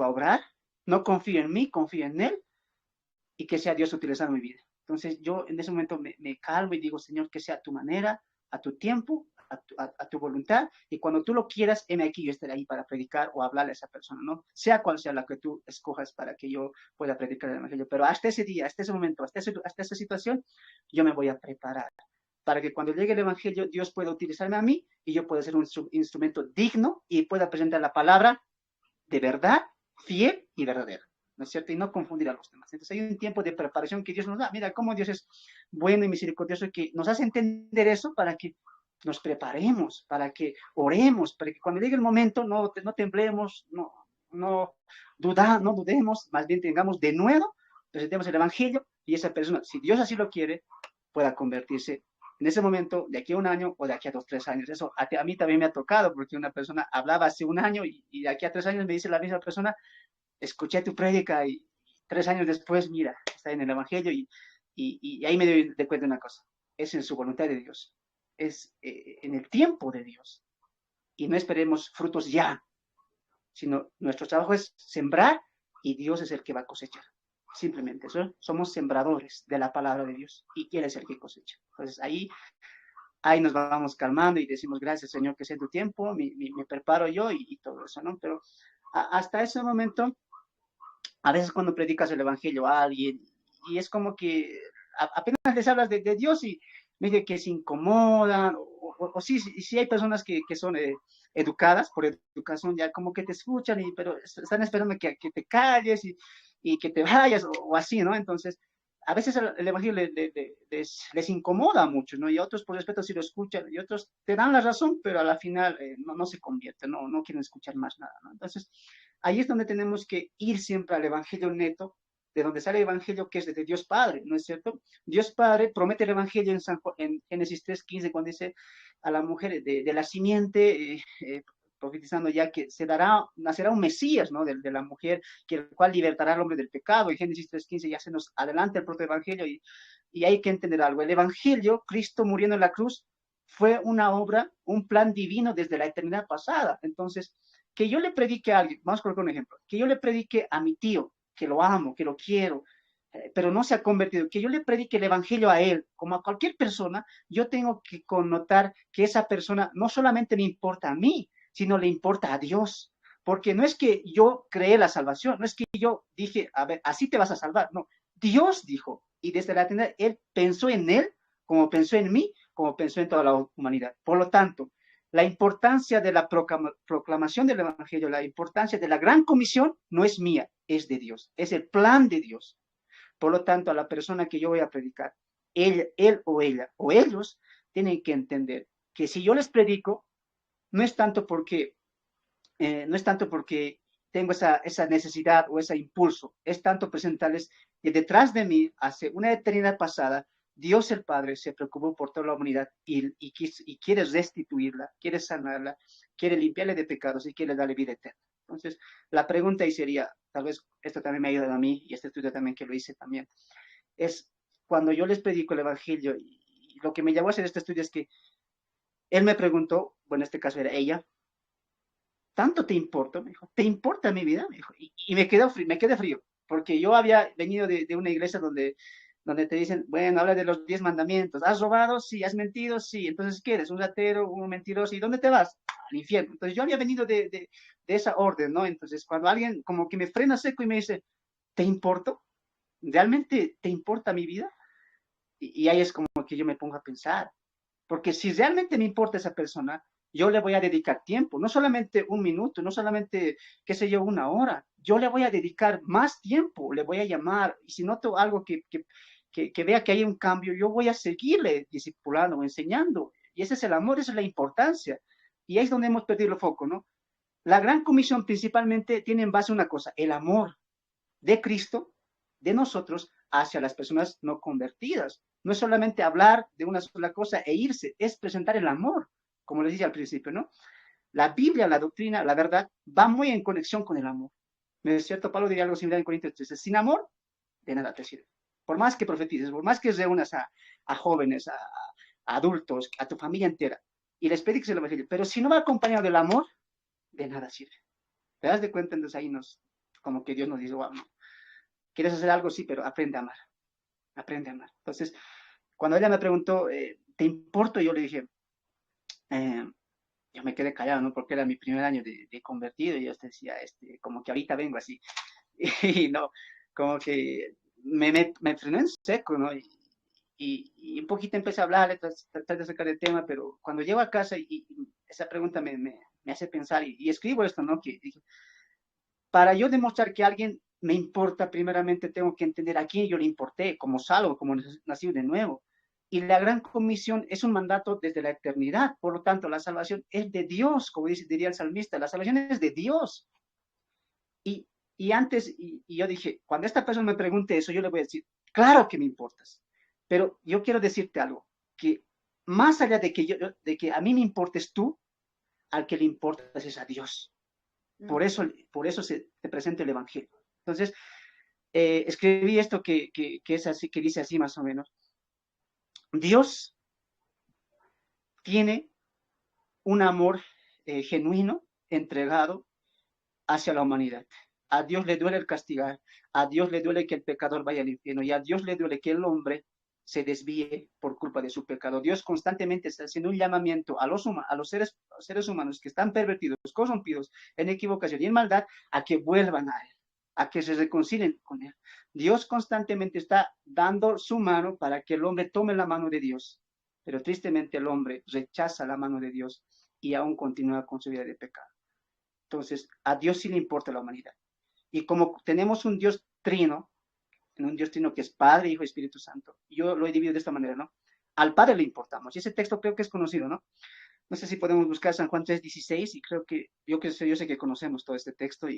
va a obrar, no confío en mí, confío en Él, y que sea Dios utilizando mi vida. Entonces yo en ese momento me calmo y digo, Señor, que sea a tu manera, a tu tiempo, a tu voluntad, y cuando tú lo quieras, heme aquí, yo estaré ahí para predicar o hablarle a esa persona, ¿no? Sea cual sea la que tú escojas para que yo pueda predicar el Evangelio. Pero hasta ese día, hasta ese momento, hasta esa situación, yo me voy a preparar para que cuando llegue el Evangelio, Dios pueda utilizarme a mí y yo pueda ser un instrumento digno y pueda presentar la palabra de verdad, fiel y verdadera, ¿no es cierto? Y no confundir a los demás. Entonces hay un tiempo de preparación que Dios nos da. Mira cómo Dios es bueno y misericordioso, que nos hace entender eso para que nos preparemos, para que oremos, para que cuando llegue el momento no temblemos, no dudemos, más bien tengamos de nuevo, presentemos el Evangelio y esa persona, si Dios así lo quiere, pueda convertirse en ese momento, de aquí a un año o de aquí a 2, 3 años. Eso a mí también me ha tocado, porque una persona hablaba hace un año y de aquí a 3 años me dice la misma persona, escuché tu prédica y 3 años después, mira, está en el Evangelio y ahí me doy de cuenta de una cosa, es en su voluntad de Dios, es en el tiempo de Dios y no esperemos frutos ya, sino nuestro trabajo es sembrar y Dios es el que va a cosechar. Simplemente eso, somos sembradores de la palabra de Dios y Él es el que cosecha. Entonces ahí nos vamos calmando y decimos, gracias Señor, que sea tu tiempo, me preparo yo y todo eso, ¿no? Pero hasta ese momento, a veces cuando predicas el Evangelio a alguien, y es como que apenas les hablas de Dios y medio que se incomodan, o sí hay personas que son educadas, por educación ya como que te escuchan, pero están esperando que te calles y que te vayas, o así, ¿no? Entonces, a veces el Evangelio les incomoda mucho, ¿no? Y otros por respeto sí lo escuchan, y otros te dan la razón, pero a la final no se convierten, no quieren escuchar más nada, ¿no? Entonces, ahí es donde tenemos que ir siempre al Evangelio neto, de donde sale el Evangelio que es de Dios Padre, ¿no es cierto? Dios Padre promete el Evangelio en Génesis 3:15 cuando dice a la mujer de la simiente, profetizando ya que nacerá un Mesías, ¿no? De la mujer, que el cual libertará al hombre del pecado. En Génesis 3:15 ya se nos adelanta el propio Evangelio y hay que entender algo. El Evangelio, Cristo muriendo en la cruz, fue una obra, un plan divino desde la eternidad pasada. Entonces, que yo le predique a alguien, vamos a colocar un ejemplo, que yo le predique a mi tío, que lo amo, que lo quiero, pero no se ha convertido, que yo le predique el evangelio a él, como a cualquier persona, yo tengo que connotar que esa persona no solamente me importa a mí, sino le importa a Dios. Porque no es que yo creé la salvación, no es que yo dije, a ver, así te vas a salvar, no. Dios dijo, y desde la eternidad, Él pensó en Él, como pensó en mí, como pensó en toda la humanidad. Por lo tanto, la importancia de la proclamación del Evangelio, la importancia de la gran comisión, no es mía, es de Dios, es el plan de Dios. Por lo tanto, a la persona que yo voy a predicar, él o ella o ellos tienen que entender que si yo les predico, no es tanto porque, no es tanto porque tengo esa necesidad o ese impulso, es tanto presentarles que detrás de mí, hace una eternidad pasada, Dios el Padre se preocupó por toda la humanidad y quiere restituirla, quiere sanarla, quiere limpiarle de pecados y quiere darle vida eterna. Entonces, la pregunta ahí sería, tal vez esto también me ha ayudado a mí y este estudio también que lo hice también, es cuando yo les predico el Evangelio y lo que me llevó a hacer este estudio es que él me preguntó, bueno, en este caso era ella, ¿tanto te importa? Me dijo, ¿te importa mi vida? Me dijo, y me quedé frío, porque yo había venido de una iglesia donde te dicen, bueno, habla de los 10 mandamientos, ¿has robado? Sí, ¿has mentido? Sí, entonces, ¿qué eres? Un ratero, un mentiroso, ¿y dónde te vas? Al infierno. Entonces, yo había venido de esa orden, ¿no? Entonces, cuando alguien como que me frena seco y me dice, ¿te importo? ¿Realmente te importa mi vida? Y ahí es como que yo me pongo a pensar, porque si realmente me importa esa persona, yo le voy a dedicar tiempo, no solamente un minuto, no solamente, qué sé yo, una hora, yo le voy a dedicar más tiempo, le voy a llamar, y si noto algo que vea que hay un cambio, yo voy a seguirle discipulando, enseñando, y ese es el amor, esa es la importancia, y ahí es donde hemos perdido el foco, ¿no? La gran comisión principalmente tiene en base una cosa, el amor de Cristo, de nosotros, hacia las personas no convertidas. No es solamente hablar de una sola cosa e irse, es presentar el amor, como les dije al principio, ¿no? La Biblia, la doctrina, la verdad, va muy en conexión con el amor. ¿No es cierto? Pablo diría algo similar en Corintios 13, sin amor, de nada te sirve. Por más que profetices, por más que reúnas a jóvenes, a adultos, a tu familia entera, y les prediques el evangelio, pero si no va acompañado del amor, de nada sirve. ¿Te das de cuenta? Entonces ahí como que Dios nos dice, wow, no, ¿quieres hacer algo? Sí, pero aprende a amar, aprende a amar. Entonces, cuando ella me preguntó, ¿te importo? Yo le dije, eh, yo me quedé callado, ¿no? Porque era mi primer año de convertido y yo decía, como que ahorita vengo así. Y no, como que me frenó en seco, ¿no? Y un poquito empecé a hablar, tratar de sacar el tema, pero cuando llego a casa y esa pregunta me hace pensar y escribo esto, ¿no? Que dije, para yo demostrar que alguien me importa, primeramente tengo que entender a quién yo le importé, como salvo, como nacido de nuevo. Y la gran comisión es un mandato desde la eternidad. Por lo tanto, la salvación es de Dios, como diría el salmista, la salvación es de Dios. Y, y antes, y yo dije, cuando esta persona me pregunte eso, yo le voy a decir, claro que me importas, pero yo quiero decirte algo, que más allá de que a mí me importes tú, al que le importas es a Dios. Por eso te presenta el Evangelio. Entonces, escribí esto que es así, que dice así más o menos. Dios tiene un amor genuino, entregado hacia la humanidad. A Dios le duele el castigar, a Dios le duele que el pecador vaya al infierno y a Dios le duele que el hombre se desvíe por culpa de su pecado. Dios constantemente está haciendo un llamamiento a los seres humanos que están pervertidos, corrompidos, en equivocación y en maldad, a que vuelvan a Él, a que se reconcilien con Él. Dios constantemente está dando su mano para que el hombre tome la mano de Dios, pero tristemente el hombre rechaza la mano de Dios y aún continúa con su vida de pecado. Entonces, a Dios sí le importa la humanidad. Y como tenemos un Dios trino, un Dios trino que es Padre, Hijo y Espíritu Santo, yo lo he dividido de esta manera, ¿no? Al Padre le importamos. Y ese texto creo que es conocido, ¿no? No sé si podemos buscar San Juan 3:16 y creo que yo sé que conocemos todo este texto,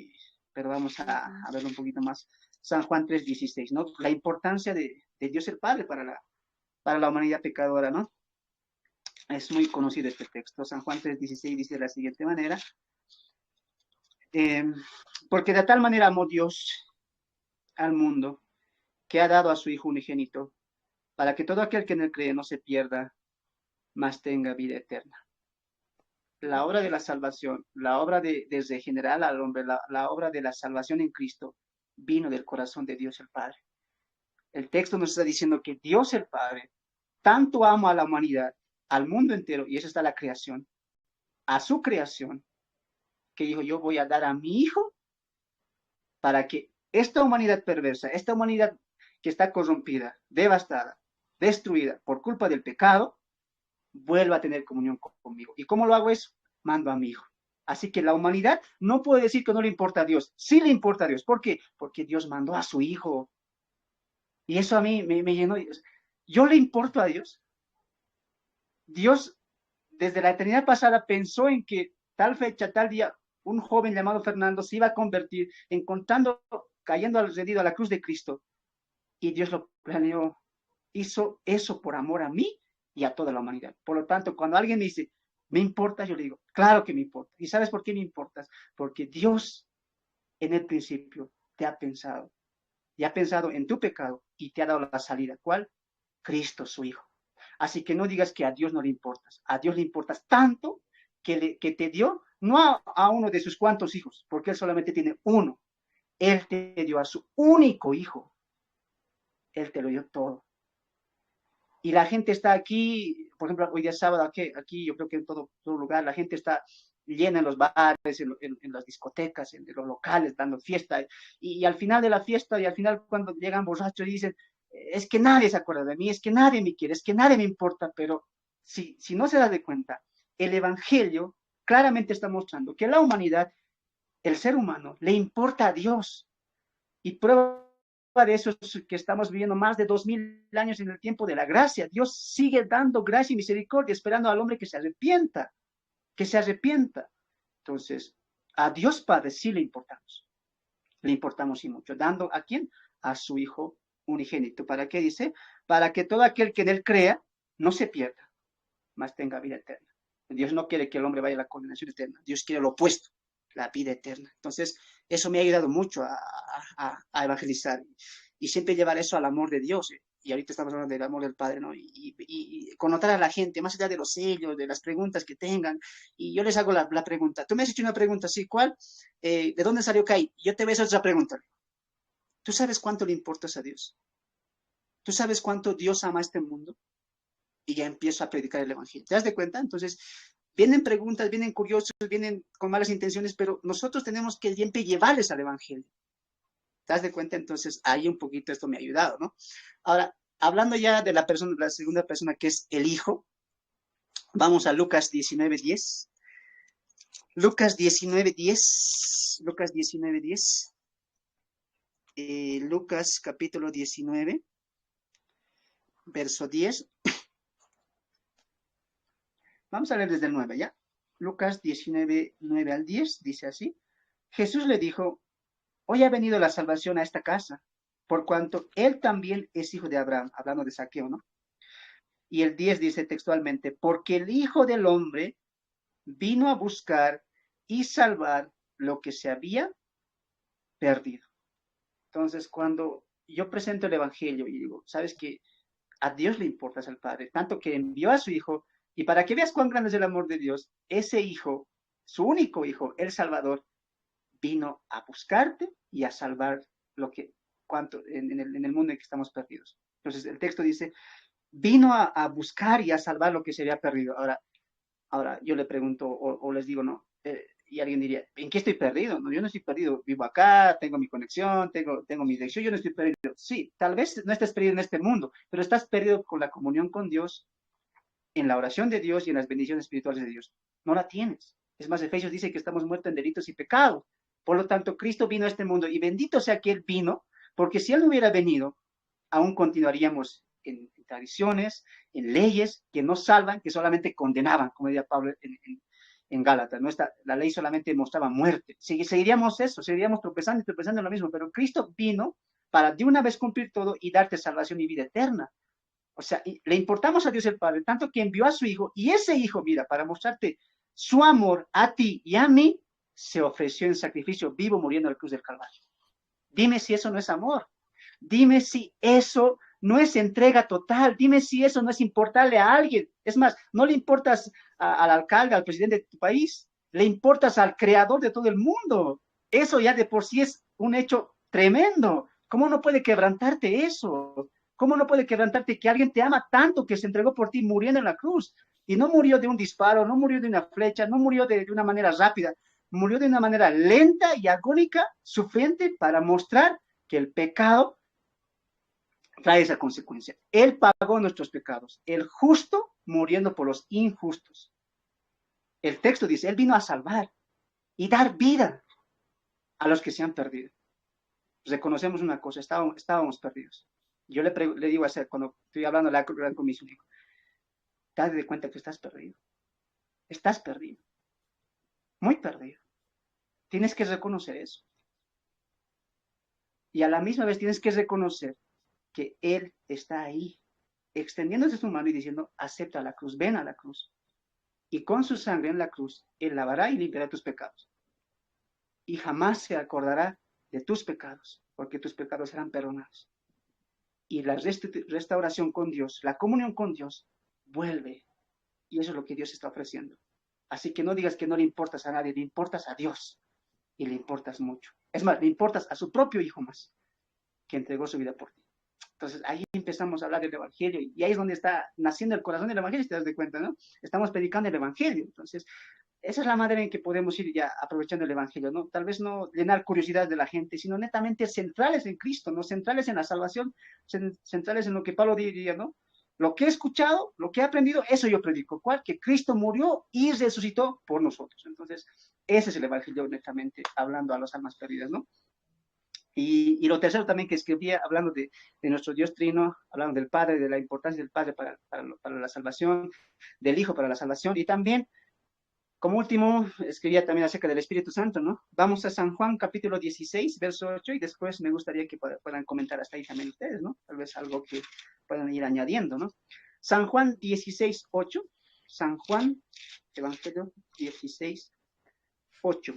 pero vamos a verlo un poquito más. San Juan 3:16, ¿no? La importancia de Dios el Padre para la humanidad pecadora, ¿no? Es muy conocido este texto. San Juan 3:16 dice de la siguiente manera, eh, porque de tal manera amó Dios al mundo que ha dado a su Hijo unigénito, para que todo aquel que en él cree no se pierda, mas tenga vida eterna. La obra de la salvación, la obra de regenerar al hombre, la obra de la salvación en Cristo, vino del corazón de Dios el Padre. El texto nos está diciendo que Dios el Padre tanto ama a la humanidad, al mundo entero, y eso está la creación, a su creación, que dijo, yo voy a dar a mi Hijo para que esta humanidad perversa, esta humanidad que está corrompida, devastada, destruida por culpa del pecado, vuelva a tener comunión conmigo. ¿Y cómo lo hago eso? Mando a mi Hijo. Así que la humanidad no puede decir que no le importa a Dios. Sí le importa a Dios. ¿Por qué? Porque Dios mandó a su Hijo. Y eso a mí me llenó. Yo le importo a Dios. Dios, desde la eternidad pasada, pensó en que tal fecha, tal día, un joven llamado Fernando se iba a convertir, encontrando, cayendo al rendido a la cruz de Cristo. Y Dios lo planeó, hizo eso por amor a mí y a toda la humanidad. Por lo tanto, cuando alguien me dice, ¿me importa? Yo le digo, claro que me importa. ¿Y sabes por qué me importas? Porque Dios en el principio te ha pensado y ha pensado en tu pecado y te ha dado la salida. ¿Cuál? Cristo, su Hijo. Así que no digas que a Dios no le importas. A Dios le importas tanto que te dio, no a uno de sus cuantos hijos, porque Él solamente tiene uno. Él te dio a su único hijo. Él te lo dio todo. Y la gente está aquí, por ejemplo, hoy día sábado, aquí yo creo que en todo lugar, la gente está llena en los bares, en las discotecas, en los locales, dando fiesta. Y al final de la fiesta, y al final cuando llegan borrachos y dicen, es que nadie se acuerda de mí, es que nadie me quiere, es que nadie me importa, pero si no se da de cuenta, el Evangelio claramente está mostrando que la humanidad, el ser humano, le importa a Dios. Y prueba de eso es que estamos viviendo más de 2000 años en el tiempo de la gracia. Dios sigue dando gracia y misericordia, esperando al hombre que se arrepienta, que se arrepienta. Entonces, a Dios Padre sí le importamos y mucho, dando a quién? A su Hijo unigénito. ¿Para qué dice? Para que todo aquel que en él crea no se pierda, mas tenga vida eterna. Dios no quiere que el hombre vaya a la condenación eterna, Dios quiere lo opuesto, la vida eterna. Entonces, eso me ha ayudado mucho a evangelizar y siempre llevar eso al amor de Dios. y ahorita estamos hablando del amor del Padre, ¿no? Y connotar a la gente, más allá de los sellos, de las preguntas que tengan, y yo les hago la pregunta. Tú me has hecho una pregunta, ¿sí? ¿Cuál? ¿De dónde salió Caín? Yo te voy a hacer otra pregunta. ¿Tú sabes cuánto le importas a Dios? ¿Tú sabes cuánto Dios ama a este mundo? Y ya empiezo a predicar el Evangelio. ¿Te das de cuenta? Entonces, vienen preguntas, vienen curiosos, vienen con malas intenciones, pero nosotros tenemos que siempre llevarles al Evangelio. ¿Te das de cuenta? Entonces, ahí un poquito esto me ha ayudado, ¿no? Ahora, hablando ya de la persona, la segunda persona que es el Hijo, vamos a Lucas 19:10. Lucas 19:10. Lucas 19:10. Lucas capítulo 19, verso 10. Vamos a leer desde el 9, ¿ya? Lucas 19, 9 al 10, dice así. Jesús le dijo, hoy ha venido la salvación a esta casa, por cuanto él también es hijo de Abraham, hablando de Zaqueo, ¿no? Y el 10 dice textualmente, porque el Hijo del Hombre vino a buscar y salvar lo que se había perdido. Entonces, cuando yo presento el Evangelio y digo, sabes que a Dios le importas al Padre, tanto que envió a su Hijo, y para que veas cuán grande es el amor de Dios, ese Hijo, su único Hijo, el Salvador, vino a buscarte y a salvar lo que, cuanto, en el mundo en que estamos perdidos. Entonces, el texto dice, vino a buscar y a salvar lo que se había perdido. Ahora yo le pregunto o les digo, no, y alguien diría, ¿en qué estoy perdido? No, yo no estoy perdido, vivo acá, tengo mi conexión, tengo mi dirección, yo no estoy perdido. Sí, tal vez no estés perdido en este mundo, pero estás perdido con la comunión con Dios, en la oración de Dios y en las bendiciones espirituales de Dios. No la tienes. Es más, Efesios dice que estamos muertos en delitos y pecados. Por lo tanto, Cristo vino a este mundo y bendito sea que Él vino, porque si Él no hubiera venido, aún continuaríamos en tradiciones, en leyes que no salvan, que solamente condenaban, como decía Pablo en Gálatas. ¿No? La ley solamente mostraba muerte. Seguiríamos eso, seguiríamos tropezando y tropezando en lo mismo, pero Cristo vino para de una vez cumplir todo y darte salvación y vida eterna. O sea, le importamos a Dios el Padre, tanto que envió a su Hijo, y ese Hijo, mira, para mostrarte su amor a ti y a mí, se ofreció en sacrificio vivo muriendo en la cruz del Calvario. Dime si eso no es amor. Dime si eso no es entrega total. Dime si eso no es importarle a alguien. Es más, no le importas al alcalde, al presidente de tu país, le importas al creador de todo el mundo. Eso ya de por sí es un hecho tremendo. ¿Cómo no puede quebrantarte eso? ¿Cómo no puede quebrantarte que alguien te ama tanto que se entregó por ti muriendo en la cruz? Y no murió de un disparo, no murió de una flecha, no murió de una manera rápida, murió de una manera lenta y agónica, sufriente, para mostrar que el pecado trae esa consecuencia. Él pagó nuestros pecados, el justo muriendo por los injustos. El texto dice, Él vino a salvar y dar vida a los que se han perdido. Reconocemos una cosa, estábamos perdidos. Yo le digo a ese, cuando estoy hablando con mis hijos, date de cuenta que estás perdido, muy perdido. Tienes que reconocer eso. Y a la misma vez tienes que reconocer que Él está ahí, extendiéndose su mano y diciendo, acepta la cruz, ven a la cruz. Y con su sangre en la cruz, Él lavará y limpiará tus pecados. Y jamás se acordará de tus pecados, porque tus pecados serán perdonados. Y la restauración con Dios, la comunión con Dios, vuelve. Y eso es lo que Dios está ofreciendo. Así que no digas que no le importas a nadie, le importas a Dios. Y le importas mucho. Es más, le importas a su propio Hijo más, que entregó su vida por ti. Entonces ahí empezamos a hablar del Evangelio y ahí es donde está naciendo el corazón del Evangelio, si te das de cuenta, ¿no? Estamos predicando el Evangelio. Entonces, esa es la manera en que podemos ir ya aprovechando el Evangelio, ¿no? Tal vez no llenar curiosidad de la gente, sino netamente centrales en Cristo, ¿no? Centrales en la salvación, centrales en lo que Pablo diría, ¿no? Lo que he escuchado, lo que he aprendido, eso yo predico. ¿Cuál? Que Cristo murió y resucitó por nosotros. Entonces, ese es el Evangelio netamente hablando a las almas perdidas, ¿no? Y lo tercero también que escribía, hablando de nuestro Dios Trino, hablando del Padre, de la importancia del Padre para la salvación, del Hijo para la salvación, y también, como último, escribía también acerca del Espíritu Santo, ¿no? Vamos a San Juan capítulo 16, verso 8, y después me gustaría que puedan comentar hasta ahí también ustedes, ¿no? Tal vez algo que puedan ir añadiendo, ¿no? San Juan 16, 8, San Juan, Evangelio 16, 8.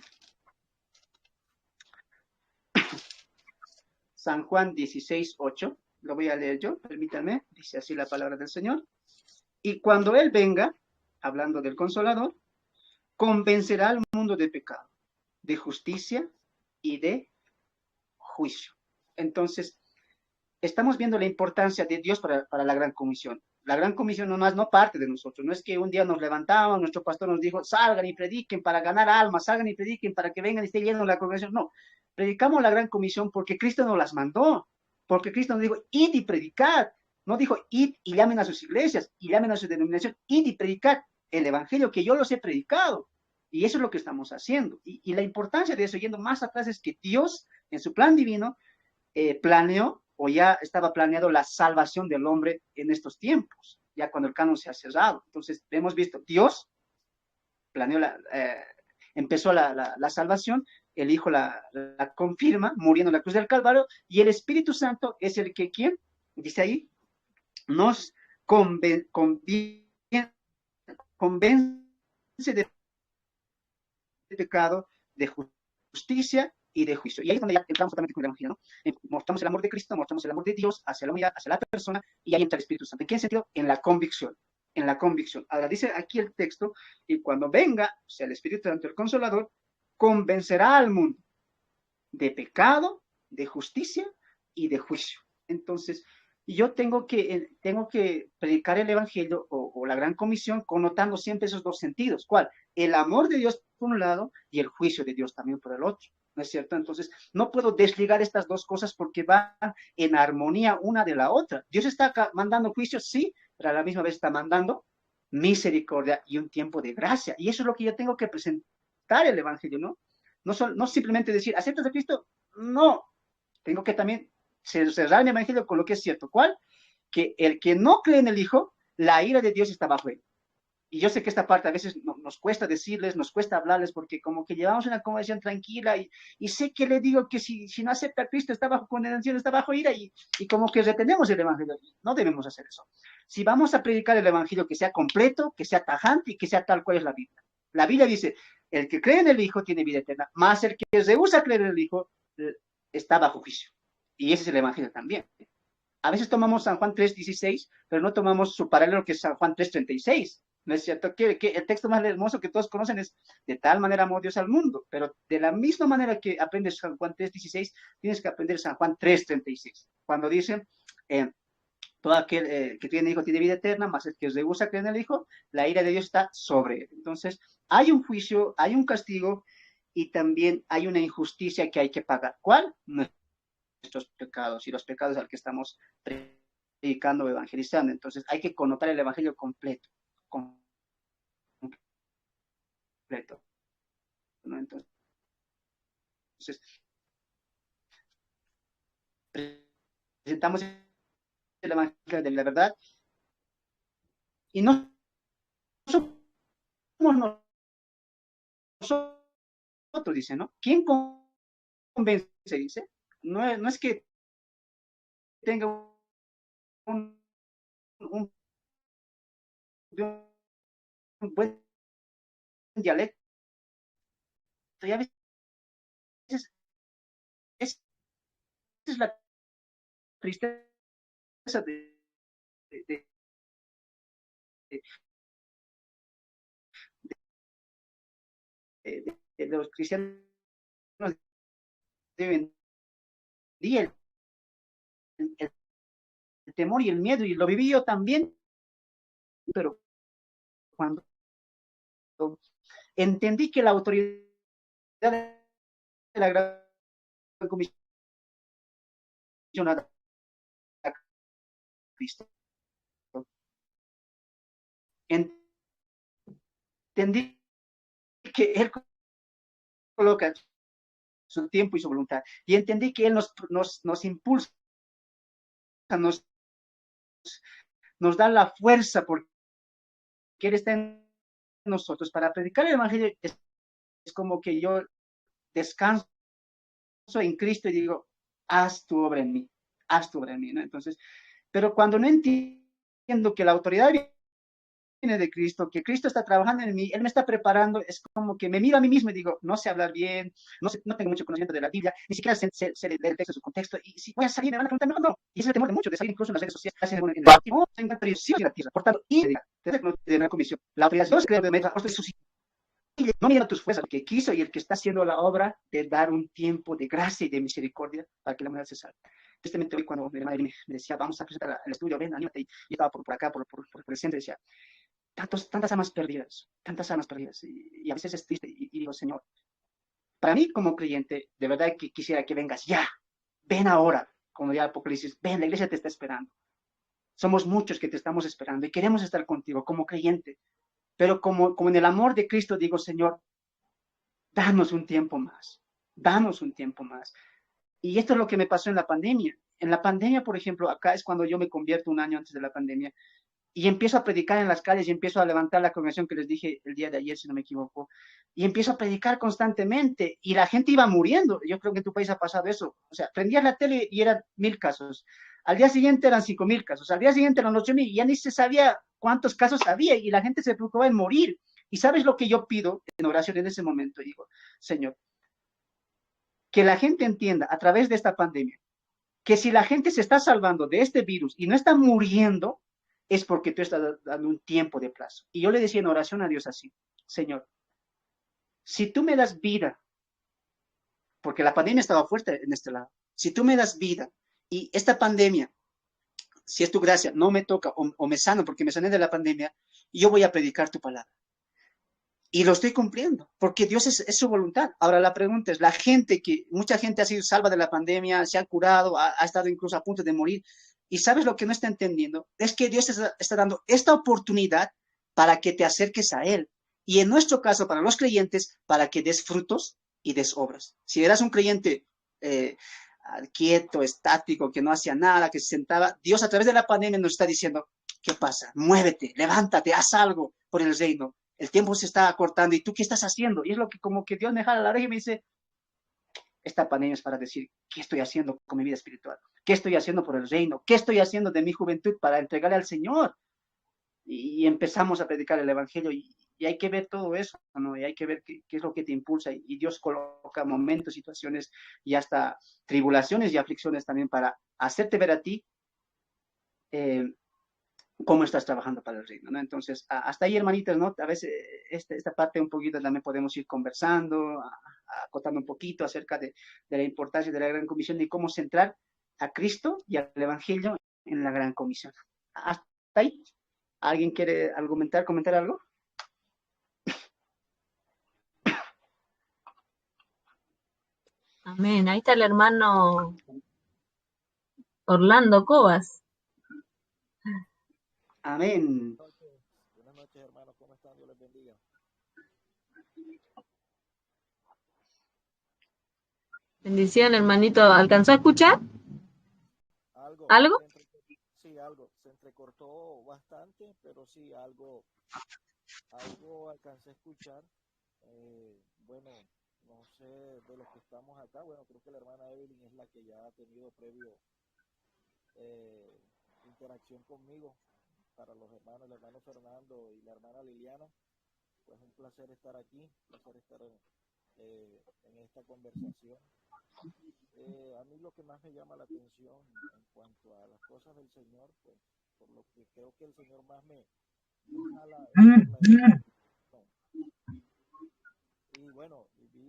San Juan 16, 8. lo voy a leer yo, permítanme, dice así la palabra del Señor. Y cuando Él venga, hablando del Consolador, convencerá al mundo de pecado, de justicia y de juicio. Entonces, estamos viendo la importancia de Dios para la Gran Comisión. La Gran Comisión nomás no parte de nosotros. No es que un día nos levantamos, nuestro pastor nos dijo, salgan y prediquen para ganar almas, salgan y prediquen para que vengan y estén llenos la congregación. No, predicamos la Gran Comisión porque Cristo nos las mandó, porque Cristo nos dijo, id y predicad. No dijo, id y llamen a sus iglesias, y llamen a su denominación, id y predicad el evangelio que yo los he predicado. Y eso es lo que estamos haciendo. Y la importancia de eso, yendo más atrás, es que Dios, en su plan divino, planeó o ya estaba planeado la salvación del hombre en estos tiempos, ya cuando el canon se ha cerrado. Entonces, hemos visto, Dios planeó empezó la salvación, el Hijo la confirma, muriendo en la cruz del Calvario, y el Espíritu Santo es el que, ¿quién? Dice ahí, nos convence de pecado, de justicia y de juicio. Y ahí es donde ya entramos totalmente con el Evangelio, ¿no? Mostramos el amor de Cristo, mostramos el amor de Dios hacia la humanidad, hacia la persona, y ahí entra el Espíritu Santo. ¿En qué sentido? En la convicción. En la convicción. Ahora dice aquí el texto, y cuando venga, o sea, el Espíritu Santo, el Consolador, convencerá al mundo de pecado, de justicia y de juicio. Entonces, yo tengo que predicar el Evangelio o la Gran Comisión connotando siempre esos dos sentidos. ¿Cuál? El amor de Dios por un lado y el juicio de Dios también por el otro. ¿No es cierto? Entonces, no puedo desligar estas dos cosas porque van en armonía una de la otra. Dios está acá mandando juicio, sí, pero a la misma vez está mandando misericordia y un tiempo de gracia. Y eso es lo que yo tengo que presentar el Evangelio, ¿no? No simplemente decir, ¿aceptas a Cristo? No, tengo que también cerrar el Evangelio con lo que es cierto. ¿Cuál? Que el que no cree en el Hijo, la ira de Dios está bajo él. Y yo sé que esta parte a veces nos cuesta decirles, nos cuesta hablarles, porque como que llevamos una conversación tranquila y sé que le digo que si no acepta a Cristo está bajo condenación, está bajo ira y como que retenemos el Evangelio. No debemos hacer eso. Si vamos a predicar el Evangelio que sea completo, que sea tajante y que sea tal cual es la Biblia. La Biblia dice, el que cree en el Hijo tiene vida eterna, más el que rehúsa creer en el Hijo está bajo juicio. Y ese es el Evangelio también. A veces tomamos San Juan 3:16, pero no tomamos su paralelo que es San Juan 3:36. ¿No es cierto? Que el texto más hermoso que todos conocen es de tal manera amó Dios al mundo, pero de la misma manera que aprendes San Juan 3:16, tienes que aprender San Juan 3:36. Cuando dice, todo aquel que tiene hijo tiene vida eterna, más el que rehúsa creer en el Hijo, la ira de Dios está sobre él. Entonces, hay un juicio, hay un castigo y también hay una injusticia que hay que pagar. ¿Cuál? Nuestros pecados y los pecados al que estamos predicando o evangelizando. Entonces, hay que connotar el evangelio completo. Completo, ¿no? Entonces, presentamos el evangelio de la verdad y no somos nosotros, dice, ¿no? ¿Quién convence? Dice. No es que tenga un, un, un buen dialecto. Y a veces esa es la tristeza de, de los cristianos de hoy en día, el temor y el miedo, y lo viví yo también, pero cuando entendí que la autoridad de la Gran Comisión a Cristo, entendí que Él coloca su tiempo y su voluntad, y entendí que Él nos impulsa, nos, nos da la fuerza porque Él está en nosotros para predicar el Evangelio. Es como que yo descanso en Cristo y digo, haz tu obra en mí, haz tu obra en mí, ¿no? Entonces, pero cuando no entiendo que la autoridad viene de Cristo, que Cristo está trabajando en mí, Él me está preparando, es como que me miro a mí mismo y digo, no sé hablar bien, no tengo mucho conocimiento de la Biblia, ni siquiera sé leer el texto en su contexto, y si voy a salir me van a preguntar, no, y ese es el temor de muchos, de salir incluso en las redes sociales, en la tierra, por tanto, y de la comisión, la autoridad de Dios, creo que me ha puesto sus no mira tus fuerzas, el que quiso y el que está haciendo la obra de dar un tiempo de gracia y de misericordia para que la humanidad se salve. Tristemente hoy cuando mi hermana me decía, vamos a presentar el estudio, ven, anímate, y yo estaba por acá, por el centro, y decía, tantas almas perdidas, y a veces es triste, y digo, Señor, para mí como creyente, de verdad que quisiera que vengas ya, ven ahora, como ya Apocalipsis, ven, la iglesia te está esperando. Somos muchos que te estamos esperando y queremos estar contigo como creyente, pero como en el amor de Cristo digo, Señor, danos un tiempo más, danos un tiempo más. Y esto es lo que me pasó en la pandemia. En la pandemia, por ejemplo, acá es cuando yo me convierto un año antes de la pandemia y empiezo a predicar en las calles y empiezo a levantar la congregación que les dije el día de ayer, si no me equivoco, y empiezo a predicar constantemente y la gente iba muriendo. Yo creo que en tu país ha pasado eso. O sea, prendías la tele y eran 1000 casos. Al día siguiente eran 5000 casos. Al día siguiente eran 8000 y ya ni se sabía cuántos casos había y la gente se preocupaba en morir. ¿Y sabes lo que yo pido en oración en ese momento? Digo, Señor, que la gente entienda a través de esta pandemia que si la gente se está salvando de este virus y no está muriendo, es porque tú estás dando un tiempo de plazo. Y yo le decía en oración a Dios así, Señor, si tú me das vida, porque la pandemia estaba fuerte en este lado, si tú me das vida y esta pandemia, si es tu gracia, no me toca o me sano porque me sané de la pandemia, yo voy a predicar tu palabra. Y lo estoy cumpliendo, porque Dios es su voluntad. Ahora la pregunta es, la gente mucha gente ha sido salva de la pandemia, se ha curado, ha estado incluso a punto de morir, y sabes lo que no está entendiendo, es que Dios está dando esta oportunidad para que te acerques a Él. Y en nuestro caso, para los creyentes, para que des frutos y des obras. Si eras un creyente eh, quieto, estático, que no hacía nada, que se sentaba, Dios a través de la pandemia nos está diciendo, ¿qué pasa? Muévete, levántate, haz algo por el reino. El tiempo se está acortando y tú qué estás haciendo. Y es lo que como que Dios me jala la oreja y me dice, esta pandemia es para decir, ¿qué estoy haciendo con mi vida espiritual? ¿Qué estoy haciendo por el reino? ¿Qué estoy haciendo de mi juventud para entregarle al Señor? Y empezamos a predicar el Evangelio y hay que ver todo eso, ¿no? Y hay que ver qué es lo que te impulsa y Dios coloca momentos, situaciones y hasta tribulaciones y aflicciones también para hacerte ver a ti eh, cómo estás trabajando para el reino, ¿no? Entonces, hasta ahí, hermanitas, ¿no? A veces esta parte un poquito también podemos ir conversando, acotando un poquito acerca de la importancia de la gran comisión y cómo centrar a Cristo y al Evangelio en la gran comisión. Hasta ahí. ¿Alguien quiere argumentar, comentar algo? Amén. Ahí está el hermano Orlando Cobas. Amén. Buenas noches, hermanos. ¿Cómo están? Dios les bendiga. Bendición, hermanito. ¿Alcanzó a escuchar Algo, algo? sí, algo. Se entrecortó bastante, pero sí, algo alcancé a escuchar. Bueno, no sé de los que estamos acá. Bueno, creo que la hermana Evelyn es la que ya ha tenido previo eh, interacción conmigo. Para los hermanos, el hermano Fernando y la hermana Liliana, pues un placer estar aquí, un placer estar en esta conversación. A mí lo que más me llama la atención en cuanto a las cosas del Señor, pues por lo que creo que el Señor más me jala es por la educación. Y bueno, vi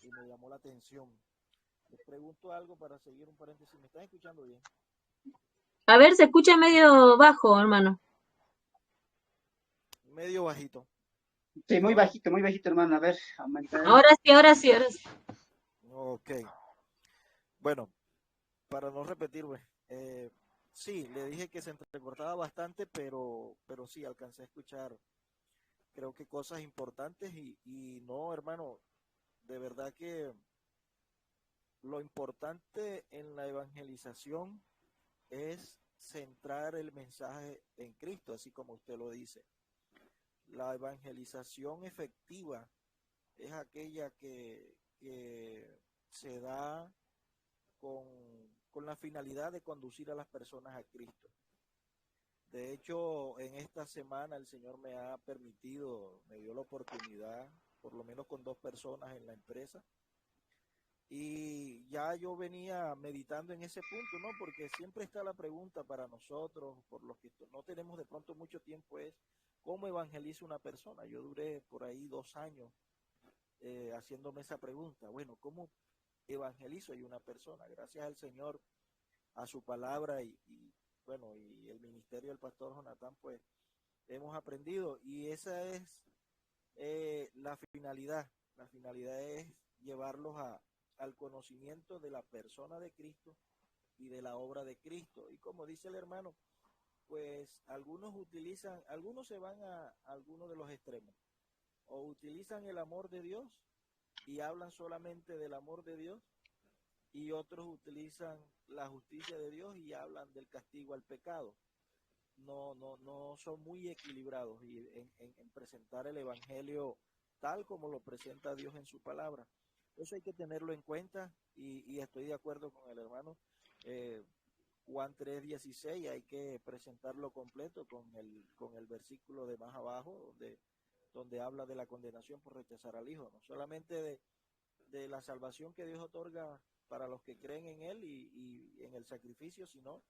y me llamó la atención. Les pregunto algo para seguir un paréntesis. ¿Me están escuchando bien? A ver, se escucha medio bajo, hermano. Medio bajito. Sí, ¿Y ahora? muy bajito, hermano. A ver, aumentar. Ahora sí, ahora sí, ahora sí. Ok. Bueno, para no repetir, pues, sí, le dije que se entrecortaba bastante, pero sí, alcancé a escuchar, creo que cosas importantes y no, hermano, de verdad que lo importante en la evangelización es centrar el mensaje en Cristo, así como usted lo dice. La evangelización efectiva es aquella que se da con la finalidad de conducir a las personas a Cristo. De hecho, en esta semana el Señor me ha permitido, me dio la oportunidad, por lo menos con 2 personas en la empresa, y ya yo venía meditando en ese punto, ¿no? Porque siempre está la pregunta para nosotros, por los que no tenemos de pronto mucho tiempo, es ¿cómo evangeliza una persona? Yo duré por ahí 2 años haciéndome esa pregunta. Bueno, ¿cómo evangelizo a una persona? Gracias al Señor, a su palabra bueno, y el ministerio del pastor Jonathan, pues hemos aprendido, y esa es la finalidad. La finalidad es llevarlos al conocimiento de la persona de Cristo y de la obra de Cristo. Y como dice el hermano, pues algunos se van a algunos de los extremos, o utilizan el amor de Dios y hablan solamente del amor de Dios, y otros utilizan la justicia de Dios y hablan del castigo al pecado. No son muy equilibrados en presentar el evangelio tal como lo presenta Dios en su palabra. Eso hay que tenerlo en cuenta, y estoy de acuerdo con el hermano. Juan 3:16 hay que presentarlo completo con el versículo de más abajo, donde habla de la condenación por rechazar al Hijo, no solamente de la salvación que Dios otorga para los que creen en Él y en el sacrificio, sino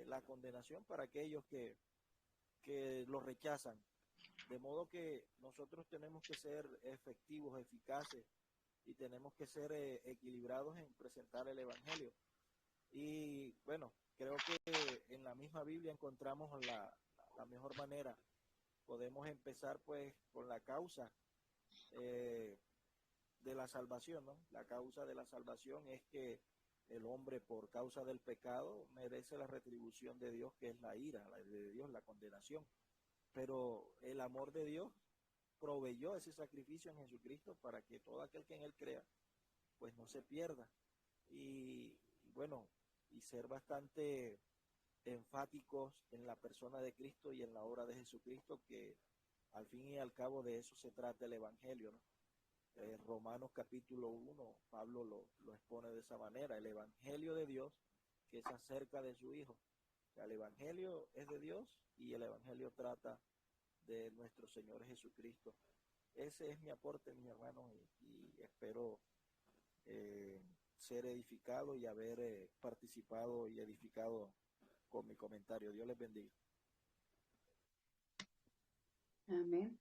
la condenación para aquellos que lo rechazan. De modo que nosotros tenemos que ser efectivos, eficaces, y tenemos que ser equilibrados en presentar el Evangelio. Y bueno, creo que en la misma Biblia encontramos la mejor manera. Podemos empezar pues con la causa de la salvación, ¿no? La causa de la salvación es que el hombre, por causa del pecado, merece la retribución de Dios, que es la ira de Dios, la condenación. Pero el amor de Dios proveyó ese sacrificio en Jesucristo para que todo aquel que en Él crea, pues no se pierda. Y bueno, y ser bastante enfáticos en la persona de Cristo y en la obra de Jesucristo, que al fin y al cabo de eso se trata el Evangelio, ¿no? Romanos capítulo 1, Pablo lo expone de esa manera: el Evangelio de Dios, que es acerca de su Hijo. O sea, el Evangelio es de Dios, y el Evangelio trata de nuestro Señor Jesucristo. Ese es mi aporte, mis hermanos, y espero eh, ser edificado y haber participado y edificado con mi comentario. Dios les bendiga. Amén.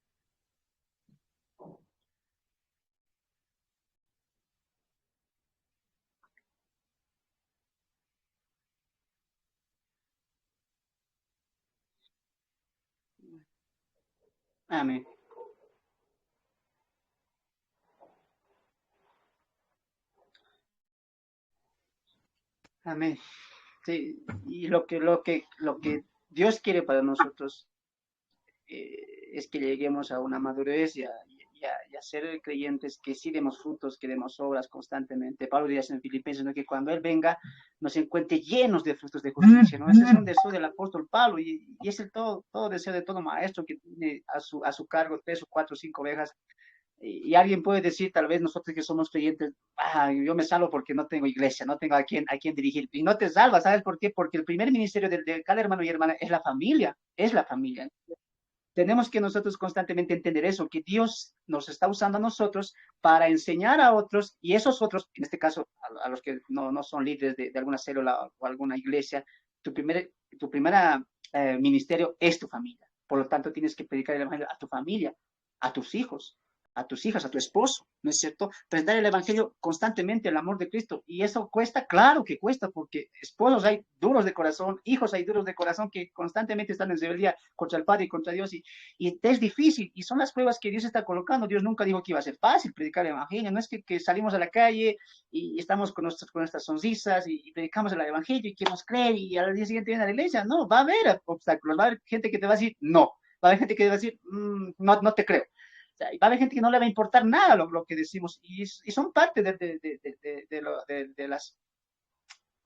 Amén. Amén. Sí, y lo que Dios quiere para nosotros es que lleguemos a una madurez y a ser creyentes, que sí demos frutos, que demos obras constantemente. Pablo dice en Filipenses, ¿no?, que cuando Él venga nos encuentre llenos de frutos de justicia, ¿no? Ese es un deseo del apóstol Pablo, y es el todo deseo de todo maestro que tiene a su cargo 3 o 4 o 5 ovejas. Y alguien puede decir, tal vez nosotros que somos creyentes, yo me salvo porque no tengo iglesia, no tengo a quién dirigir. Y no te salvas, ¿sabes por qué? Porque el primer ministerio de cada hermano y hermana es la familia, es la familia. Tenemos que nosotros constantemente entender eso, que Dios nos está usando a nosotros para enseñar a otros, y esos otros, en este caso, a los que no son líderes de alguna célula o alguna iglesia, tu primera ministerio es tu familia. Por lo tanto, tienes que predicar el evangelio a tu familia, a tus hijos, a tus hijas, a tu esposo, ¿no es cierto? Presentar el evangelio constantemente, el amor de Cristo. Y eso cuesta, claro que cuesta, porque esposos hay duros de corazón, hijos hay duros de corazón, que constantemente están en rebeldía contra el Padre y contra Dios, y es difícil, y son las pruebas que Dios está colocando. Dios nunca dijo que iba a ser fácil predicar el evangelio. No es que salimos a la calle y estamos con nuestras sonrisas y predicamos el evangelio y queremos creer y al día siguiente viene a la iglesia. No, va a haber obstáculos, va a haber gente que te va a decir no, va a haber gente que te va a decir no, no te creo. O sea, va a haber gente que no le va a importar nada lo que decimos, y son parte de las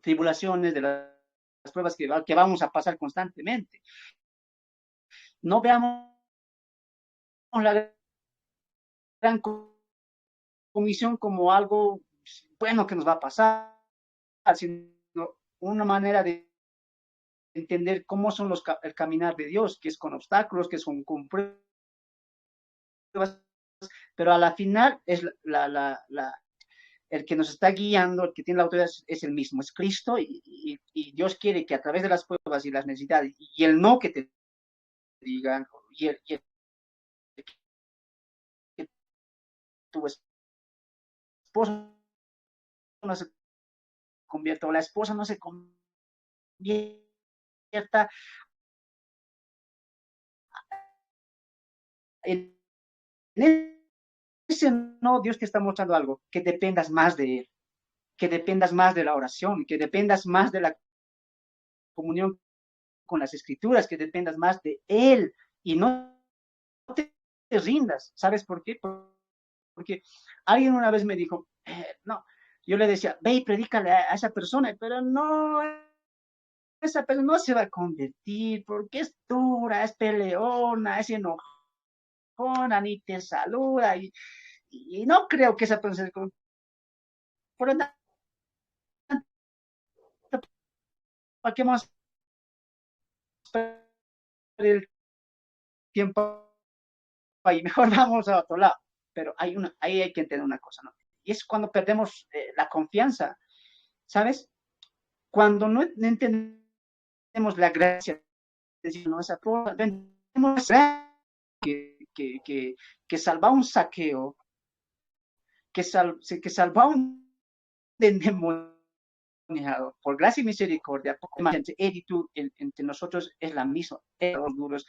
tribulaciones, de las pruebas que vamos a pasar constantemente. No veamos la gran comisión como algo bueno que nos va a pasar, sino una manera de entender cómo son el caminar de Dios, que es con obstáculos, que son con pruebas, pero a la final es el que nos está guiando, el que tiene la autoridad es el mismo, es Cristo, y Dios quiere que a través de las pruebas y las necesidades, y el no que te digan, y el que tu esposo no se convierta, o la esposa no se convierta, en ese no, Dios te está mostrando algo, que dependas más de Él, que dependas más de la oración, que dependas más de la comunión con las escrituras, que dependas más de Él y no te rindas. ¿Sabes por qué? Porque alguien una vez me dijo, no, yo le decía, ve y predícale a esa persona, pero no, esa persona no se va a convertir porque es dura, es peleona, es enojona, ni te saluda, y no creo que esa persona se convierta. Por lo tanto, ¿para qué vamos a perder el tiempo ahí? Mejor vamos a otro lado. Pero ahí hay que entender una cosa, ¿no? Y es cuando perdemos la confianza, ¿sabes? Cuando no entendemos la gracia, decir, no, esa cosa, no entendemos que salva un saqueo, que salva un endemoniado, por gracia y misericordia, entre él y tú, entre nosotros es la misma, éramos duros,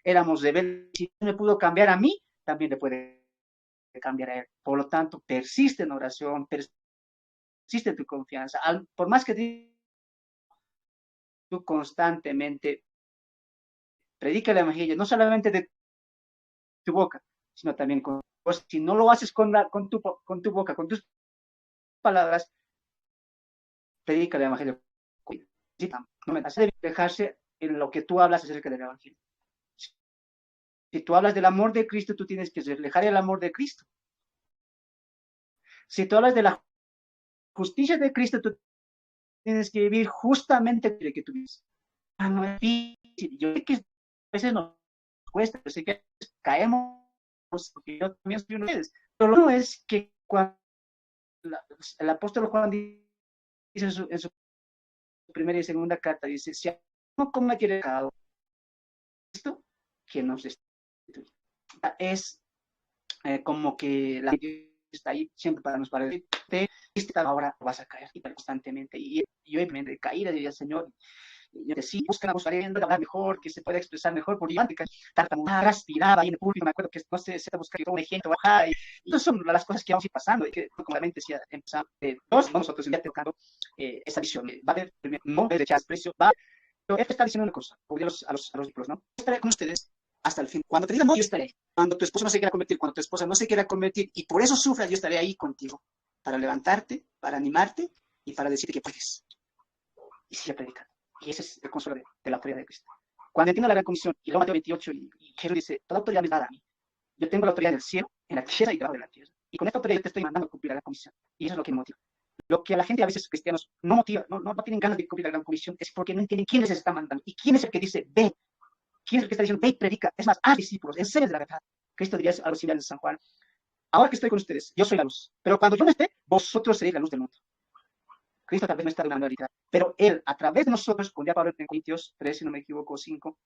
éramos rebeldes, si me pudo cambiar a mí, también le puede cambiar a él. Por lo tanto, persiste en oración, persiste en tu confianza. Por más que tú constantemente predica el evangelio, no solamente de tu boca, sino también con vos. Si no lo haces con tu boca, con tus palabras, predica el evangelio. No me hace dejarse en lo que tú hablas acerca del evangelio. Si tú hablas del amor de Cristo, tú tienes que reflejar el amor de Cristo. Si tú hablas de la justicia de Cristo, tú tienes que vivir justamente lo que tú vives. No es difícil. Yo sé que a veces nos cuesta, yo sé que caemos, porque yo también soy uno de ellos. Pero lo bueno es que cuando el apóstol Juan dice en su primera y segunda carta, dice, si no comete pecado, esto que nos destruye. Es como que la está ahí siempre para nos para decirte, ahora vas a caer constantemente. Y yo obviamente caída diría, Señor, yo decía, buscaré hablar mejor, que se pueda expresar mejor, porque yo antes tartamudeaba, aspiraba ahí en el público, me acuerdo que no sé, se está buscando un ejemplo, y esas son las cosas que vamos a ir pasando, y que como la mente decía, empezamos, nosotros ya tocando esa visión, va a haber, no de rechazo, precio, va, pero él está diciendo una cosa, por Dios a los discípulos, ¿no? Estaré con ustedes hasta el fin, cuando te digan no, yo estaré, cuando tu esposo no se quiera convertir, cuando tu esposa no se quiera convertir, y por eso sufras, yo estaré ahí contigo, para levantarte, para animarte, y para decirte que puedes, y sigue predicando. Y ese es el consuelo de la autoridad de Cristo. Cuando entiendo la gran comisión, y luego Mateo 28, y Jesús dice, toda autoridad me es dada a mí. Yo tengo la autoridad en el cielo, en la tierra y debajo de la tierra. Y con esta autoridad yo te estoy mandando a cumplir la gran comisión. Y eso es lo que me motiva. Lo que a la gente, a veces cristianos, no motiva, no tienen ganas de cumplir la gran comisión, es porque no entienden quién les está mandando. Y quién es el que dice, ve. ¿Quién es el que está diciendo, ve y predica? Es más, haz discípulos, enseñes de la verdad. Cristo diría algo similar en San Juan. Ahora que estoy con ustedes, yo soy la luz. Pero cuando yo no esté, vosotros seréis la luz del mundo. Cristo tal vez no está de una manera literal, pero Él, a través de nosotros, como ya Pablo en Corintios 3, si no me equivoco, 5,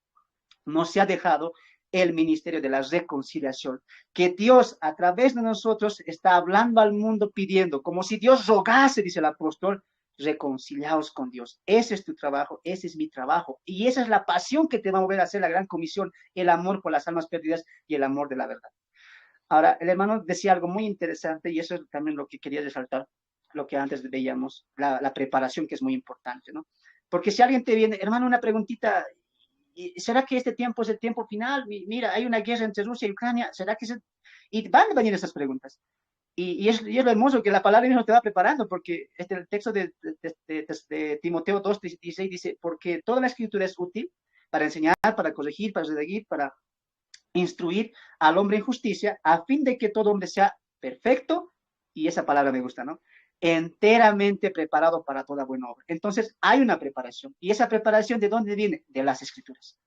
nos ha dejado el ministerio de la reconciliación, que Dios a través de nosotros está hablando al mundo pidiendo, como si Dios rogase, dice el apóstol, reconciliaos con Dios. Ese es tu trabajo, ese es mi trabajo, y esa es la pasión que te va a mover a hacer la gran comisión, el amor por las almas perdidas y el amor de la verdad. Ahora, el hermano decía algo muy interesante, y eso es también lo que quería resaltar, lo que antes veíamos, la preparación, que es muy importante, ¿no? Porque si alguien te viene, hermano, una preguntita, ¿será que este tiempo es el tiempo final? Mira, hay una guerra entre Rusia y Ucrania, ¿será que se...? Y van a venir esas preguntas. Y es lo hermoso que la palabra mismo te va preparando, porque el texto de Timoteo 2:16 dice, porque toda la escritura es útil para enseñar, para corregir, para redarguir, para instruir al hombre en justicia, a fin de que todo hombre sea perfecto y esa palabra me gusta, ¿no? Enteramente preparado para toda buena obra. Entonces, hay una preparación. ¿Y esa preparación de dónde viene? De las Escrituras.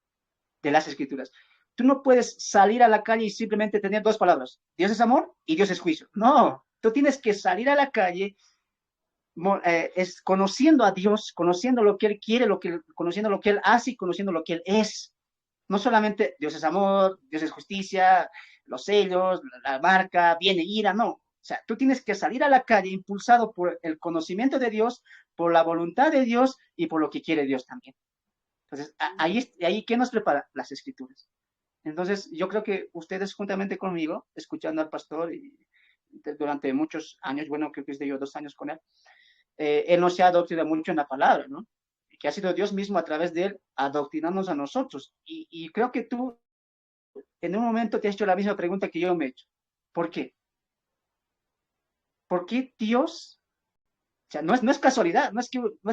De las Escrituras. Tú no puedes salir a la calle y simplemente tener dos palabras. Dios es amor y Dios es juicio. No, tú tienes que salir a la calle es conociendo a Dios, conociendo lo que Él quiere, conociendo lo que Él hace y conociendo lo que Él es. No solamente Dios es amor, Dios es justicia, los sellos, la marca, viene ira, no. O sea, tú tienes que salir a la calle impulsado por el conocimiento de Dios, por la voluntad de Dios y por lo que quiere Dios también. Entonces, ahí ¿qué nos prepara? Las Escrituras. Entonces, yo creo que ustedes juntamente conmigo, escuchando al pastor durante muchos años, bueno, creo que es de yo 2 años con él, él nos ha adoctrinado mucho en la palabra, ¿no? Que ha sido Dios mismo a través de él adoctrinarnos a nosotros. Y creo que tú en un momento te has hecho la misma pregunta que yo me he hecho. ¿Por qué? ¿Por qué Dios? O sea, no es casualidad, no es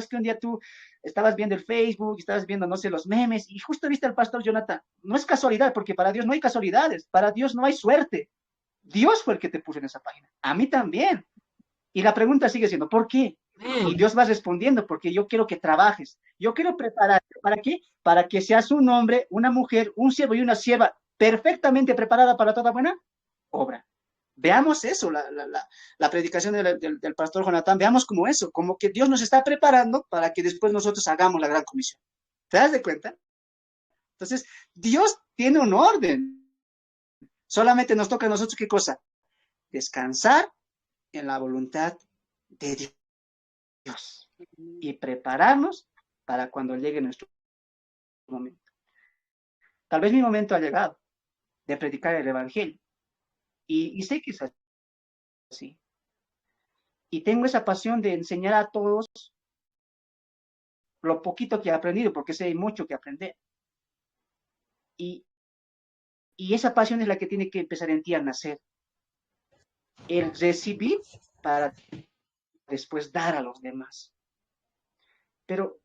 que un día tú estabas viendo el Facebook, estabas viendo, no sé, los memes, y justo viste al pastor Jonathan. No es casualidad, porque para Dios no hay casualidades, para Dios no hay suerte. Dios fue el que te puso en esa página. A mí también. Y la pregunta sigue siendo, ¿por qué? Y Dios va respondiendo, porque yo quiero que trabajes. Yo quiero prepararte. ¿Para qué? Para que seas un hombre, una mujer, un siervo y una sierva perfectamente preparada para toda buena obra. Veamos eso, la predicación del pastor Jonathan, veamos como eso, como que Dios nos está preparando para que después nosotros hagamos la gran comisión. ¿Te das de cuenta? Entonces, Dios tiene un orden. Solamente nos toca a nosotros, ¿qué cosa? Descansar en la voluntad de Dios y prepararnos para cuando llegue nuestro momento. Tal vez mi momento ha llegado de predicar el Evangelio y sé que es así. Y tengo esa pasión de enseñar a todos lo poquito que he aprendido, porque sé hay mucho que aprender. Y, y esa pasión es la que tiene que empezar en ti a nacer. El recibir para después dar a los demás. Pero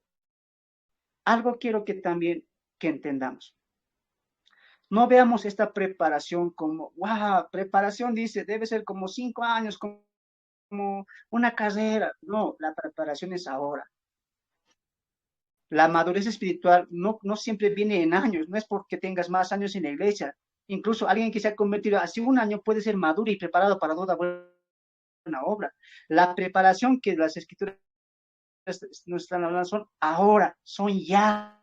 algo quiero que también que entendamos. No veamos esta preparación como, wow, preparación dice, debe ser como 5 años, como una carrera. No, la preparación es ahora. La madurez espiritual no siempre viene en años, no es porque tengas más años en la iglesia. Incluso alguien que se ha convertido hace un año puede ser maduro y preparado para toda buena obra. La preparación que las escrituras nos están hablando son ahora, son ya.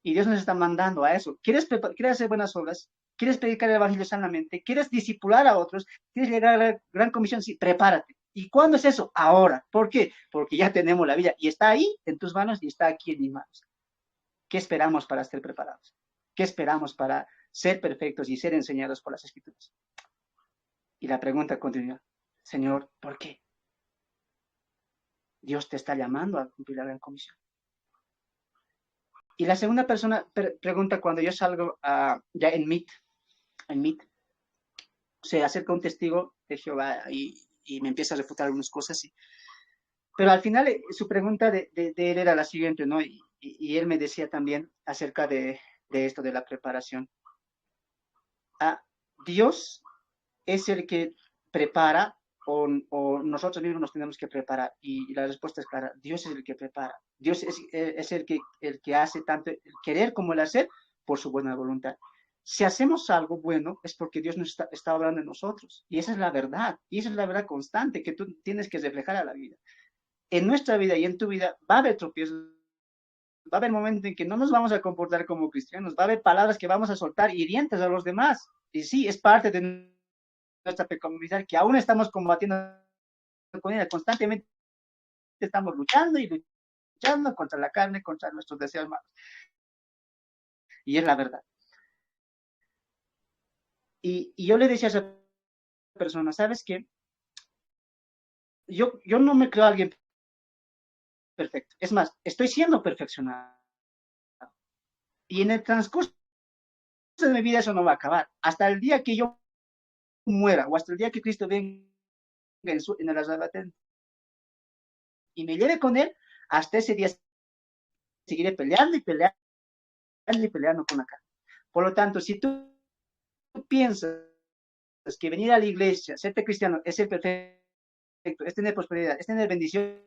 Y Dios nos está mandando a eso. ¿Quieres hacer buenas obras? ¿Quieres predicar el evangelio sanamente? ¿Quieres discipular a otros? ¿Quieres llegar a la gran comisión? Sí, prepárate. ¿Y cuándo es eso? Ahora. ¿Por qué? Porque ya tenemos la vida y está ahí en tus manos y está aquí en mis manos. ¿Qué esperamos para estar preparados? ¿Qué esperamos para ser perfectos y ser enseñados por las Escrituras? Y la pregunta continúa, Señor, ¿por qué? Dios te está llamando a cumplir la gran comisión. Y la segunda persona pregunta cuando yo salgo ya en Meet, se acerca un testigo de Jehová y me empieza a refutar algunas cosas. Pero al final su pregunta de él era la siguiente, ¿no? Y él me decía también acerca de esto de la preparación. Dios es el que prepara o nosotros mismos nos tenemos que preparar. Y la respuesta es clara, Dios es el que prepara. Dios es el que hace tanto el querer como el hacer por su buena voluntad. Si hacemos algo bueno es porque Dios nos está hablando en nosotros. Y esa es la verdad. Y esa es la verdad constante que tú tienes que reflejar a la vida. En nuestra vida y en tu vida va a haber tropiezos, va a haber momentos en que no nos vamos a comportar como cristianos, va a haber palabras que vamos a soltar hirientes a los demás. Y sí, es parte de nuestra pecaminosidad que aún estamos combatiendo con ella. Constantemente estamos luchando y luchando contra la carne, contra nuestros deseos malos. Y es la verdad. Y yo le decía a esa persona, ¿sabes qué? Yo no me creo alguien perfecto. Es más, estoy siendo perfeccionado. Y en el transcurso de mi vida eso no va a acabar. Hasta el día que yo muera o hasta el día que Cristo venga en el arrebatamiento y me lleve con él, hasta ese día seguiré peleando y peleando y peleando con la carne. Por lo tanto, si tú piensas es que venir a la iglesia, serte cristiano, es ser perfecto, es tener prosperidad, es tener bendición,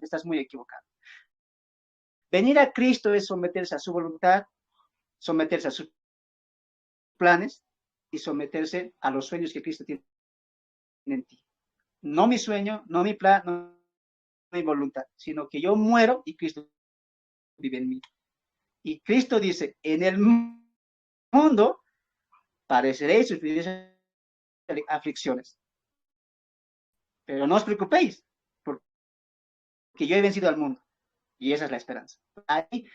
estás muy equivocado. Venir a Cristo es someterse a su voluntad, someterse a sus planes y someterse a los sueños que Cristo tiene en ti. No mi sueño, no mi plan, no mi voluntad, sino que yo muero y Cristo vive en mí. Y Cristo dice, en el mundo padeceréis aflicciones, pero no os preocupéis, porque yo he vencido al mundo. Y esa es la esperanza. Hay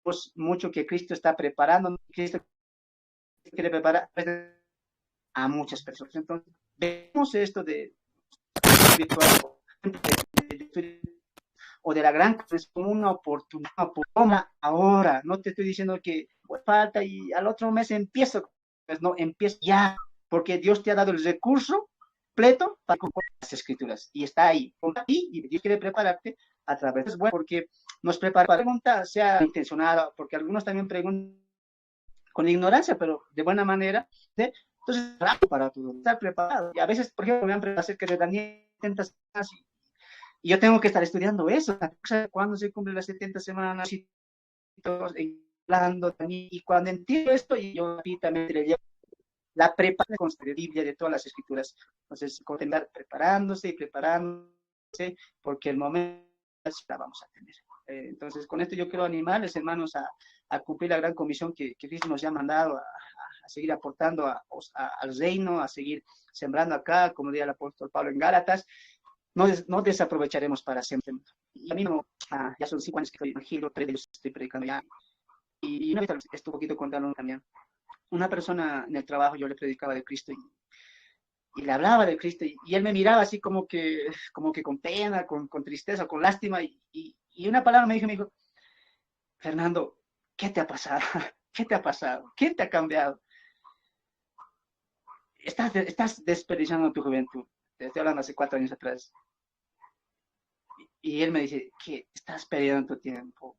pues, mucho que Cristo está preparando, Cristo quiere preparar a muchas personas. Entonces, vemos esto de virtual o de la gran es como una oportunidad. Ahora, no te estoy diciendo que falta y al otro mes empiezo, pues no, empieza ya, porque Dios te ha dado el recurso completo para cumplir las escrituras y está ahí, y Dios quiere prepararte a través de bueno, porque nos prepara para preguntar, sea intencionada, porque algunos también preguntan con ignorancia, pero de buena manera, ¿sí? Entonces, para tu estar preparado. Y a veces, por ejemplo, me han preguntado acerca de Daniel 70 semanas y yo tengo que estar estudiando eso. ¿Cuándo se cumplen las 70 semanas? Y todos hablando y cuando entiendo esto, y yo también le llevo la preparación con la Biblia de todas las escrituras. Entonces, continuar preparándose y preparándose, porque el momento la vamos a tener. Entonces, con esto yo quiero animarles, hermanos, a cumplir la gran comisión que Cristo nos ha mandado, a seguir aportando al reino, a seguir sembrando acá, como diría el apóstol Pablo en Gálatas. No desaprovecharemos para siempre. Y a mí no, ya son 5 años que estoy en Evangelio, 3 de ellos estoy predicando ya. Y una vez estuve un poquito contando también. Una persona en el trabajo, yo le predicaba de Cristo y le hablaba de Cristo y él me miraba así como que con pena, con tristeza, con lástima y una palabra me dijo, Fernando, ¿qué te ha pasado? ¿Qué te ha pasado? ¿Quién te ha cambiado? Estás desperdiciando tu juventud. Te estoy hablando hace 4 años atrás. Y él me dice, ¿qué? Estás perdiendo tu tiempo.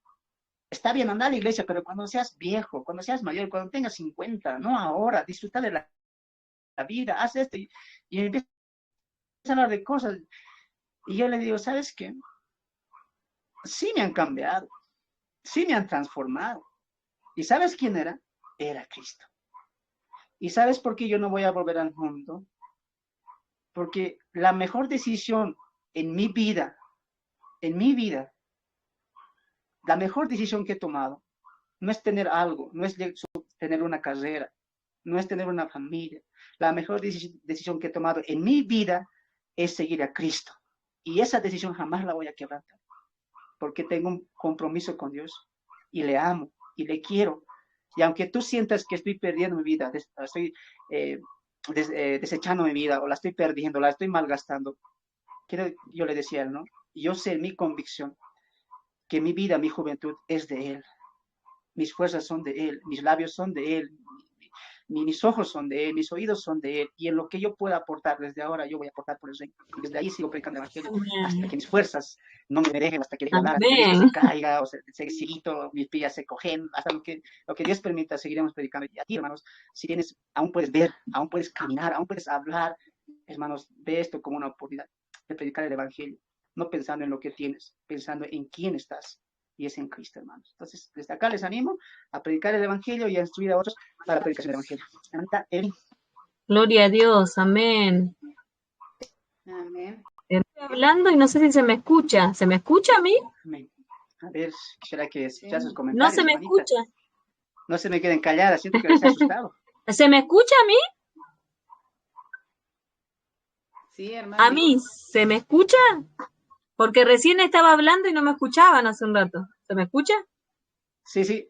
Está bien andar a la iglesia, pero cuando seas viejo, cuando seas mayor, cuando tengas 50, no ahora, disfruta de la vida, haz esto. Y empieza a hablar de cosas. Y yo le digo, ¿sabes qué? Sí me han cambiado, sí me han transformado. ¿Y sabes quién era? Era Cristo. ¿Y sabes por qué yo no voy a volver al mundo? Porque la mejor decisión en mi vida, la mejor decisión que he tomado, no es tener algo, no es tener una carrera, no es tener una familia. La mejor decisión que he tomado en mi vida es seguir a Cristo. Y esa decisión jamás la voy a quebrantar, porque tengo un compromiso con Dios y le amo y le quiero. Y aunque tú sientas que estoy perdiendo mi vida, estoy desechando mi vida o la estoy perdiendo, la estoy malgastando, yo le decía a él, ¿no? Yo sé mi convicción que mi vida, mi juventud es de Él. Mis fuerzas son de Él, mis labios son de Él, mis ojos son de Él, mis oídos son de Él, y en lo que yo pueda aportar desde ahora, yo voy a aportar por el reino. Y desde ahí sigo predicando el Evangelio hasta que mis fuerzas no me dejen, hasta que deje hablar, hasta que mi vista se caiga, o se quito, mis pillas se cogen, hasta lo que Dios permita, seguiremos predicando. Y a ti, hermanos, si tienes, aún puedes ver, aún puedes caminar, aún puedes hablar, hermanos, ve esto como una oportunidad de predicar el Evangelio, no pensando en lo que tienes, pensando en quién estás. Y es en Cristo, hermanos. Entonces, desde acá les animo a predicar el Evangelio y a instruir a otros para la predicación del Evangelio. Hermanita Evelyn. Gloria a Dios, amén. Amén. Estoy hablando y no sé si se me escucha. ¿Se me escucha a mí? Amén. A ver, quisiera que escuchas sus No comentarios, se me hermanita. escucha. No se me queden calladas, siento que les he asustado. ¿Se me escucha a mí? Sí, hermano. ¿A mí se me escucha? Porque recién estaba hablando y no me escuchaban hace un rato. ¿Se me escucha? Sí,